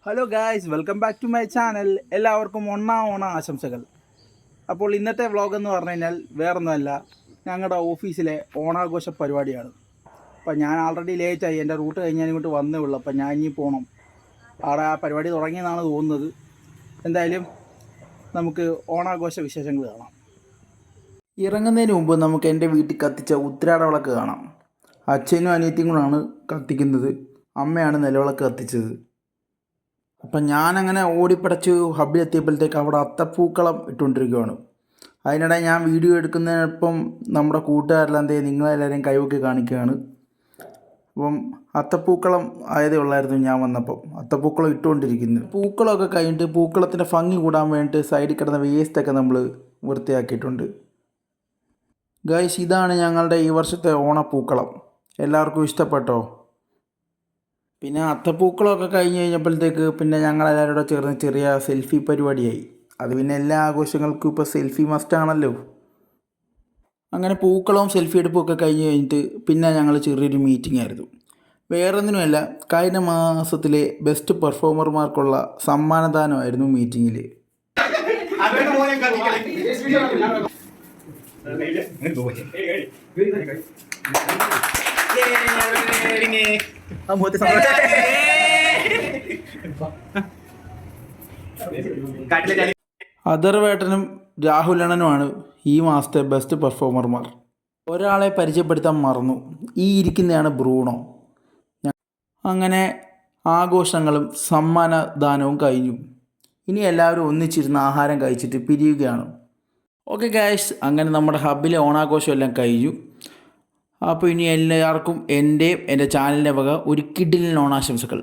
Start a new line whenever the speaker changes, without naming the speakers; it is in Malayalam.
Hello guys, welcome back to my channel. എല്ലാവർക്കും ഓണ ആശംസകൾ. അപ്പോൾ ഇന്നത്തെ വ്ളോഗ് എന്ന് പറഞ്ഞു കഴിഞ്ഞാൽ വേറൊന്നുമല്ല, ഞങ്ങളുടെ ഓഫീസിലെ ഓണാഘോഷ പരിപാടിയാണ്. അപ്പം ഞാൻ ആൾറെഡി ലേറ്റായി, എൻ്റെ റൂട്ട് കഴിഞ്ഞാൽ ഇങ്ങോട്ട് വന്നേ ഉള്ളൂ. അപ്പം ഞാൻ ഇനി പോകണം. അവിടെ ആ പരിപാടി തുടങ്ങിയെന്നാണ് തോന്നുന്നത്. എന്തായാലും നമുക്ക് ഓണാഘോഷ വിശേഷങ്ങൾ കാണാം. ഇറങ്ങുന്നതിന് മുമ്പ് നമുക്ക് എൻ്റെ വീട്ടിൽ കത്തിച്ച ഉത്രാട വിളക്ക് കാണാം. അച്ഛനും അനിയത്തിയും കൂടാണ് കത്തിക്കുന്നത്. അമ്മയാണ് നിലവിളക്ക് കത്തിച്ചത്. അപ്പം ഞാനങ്ങനെ ഓടിപ്പടച്ച് ഹബ്ബിലെത്തിയപ്പോഴത്തേക്ക് അവിടെ അത്തപ്പൂക്കളം ഇട്ടുകൊണ്ടിരിക്കുകയാണ്. അതിനിടെ ഞാൻ വീഡിയോ എടുക്കുന്നതിനൊപ്പം നമ്മുടെ കൂട്ടുകാരെല്ലാം നിങ്ങളെല്ലാവരെയും കൈവക്കി കാണിക്കുകയാണ്. അപ്പം അത്തപ്പൂക്കളം ആയതേ ഉള്ളായിരുന്നു ഞാൻ വന്നപ്പം. അത്തപ്പൂക്കളം ഇട്ടുകൊണ്ടിരിക്കുന്നു. പൂക്കളമൊക്കെ കഴിഞ്ഞിട്ട് പൂക്കളത്തിൻ്റെ ഭംഗി കൂടാൻ വേണ്ടിയിട്ട് സൈഡിൽ കിടന്ന വേസ്റ്റൊക്കെ നമ്മൾ വൃത്തിയാക്കിയിട്ടുണ്ട്. ഗൈസ്, ഇതാണ് ഞങ്ങളുടെ ഈ വർഷത്തെ ഓണപ്പൂക്കളം. എല്ലാവർക്കും ഇഷ്ടപ്പെട്ടോ? പിന്നെ അത്തപ്പൂക്കളമൊക്കെ കഴിഞ്ഞ് കഴിഞ്ഞപ്പോഴത്തേക്ക് പിന്നെ ഞങ്ങളെല്ലാവരും കൂടെ ചേർന്ന് ചെറിയ സെൽഫി പരിപാടിയായി. അത് പിന്നെ എല്ലാ ആഘോഷങ്ങൾക്കും ഇപ്പോൾ സെൽഫി മസ്റ്റാണല്ലോ. അങ്ങനെ പൂക്കളവും സെൽഫി എടുപ്പുമൊക്കെ കഴിഞ്ഞ് കഴിഞ്ഞിട്ട് പിന്നെ ഞങ്ങൾ ചെറിയൊരു മീറ്റിംഗ് ആയിരുന്നു. വേറൊന്നിനുമല്ല, കഴിഞ്ഞ മാസത്തിലെ ബെസ്റ്റ് പെർഫോമർമാർക്കുള്ള സമ്മാനദാനമായിരുന്നു മീറ്റിങ്ങിൽ. അഥർവേട്ടനും രാഹുലണ്ണനുമാണ് ഈ മാസത്തെ ബെസ്റ്റ് പെർഫോമർമാർ. ഒരാളെ പരിചയപ്പെടുത്താൻ മറന്നു. ഈ ഇരിക്കുന്നതാണ് ബ്രൂണോ. അങ്ങനെ ആഘോഷങ്ങളും സമ്മാനദാനവും കഴിഞ്ഞു. ഇനി എല്ലാവരും ഒന്നിച്ചിരുന്ന് ആഹാരം കഴിച്ചിട്ട് പിരിയുകയാണ്. ഓക്കെ ഗായ്സ്, അങ്ങനെ നമ്മുടെ ഹബ്ബിലെ ഓണാഘോഷം എല്ലാം കഴിഞ്ഞു. അപ്പോൾ ഇനി എല്ലാവർക്കും എൻ്റെയും എൻ്റെ ചാനലിൻ്റെ വക ഒരു കിടിലൻ ഓണാശംസകൾ.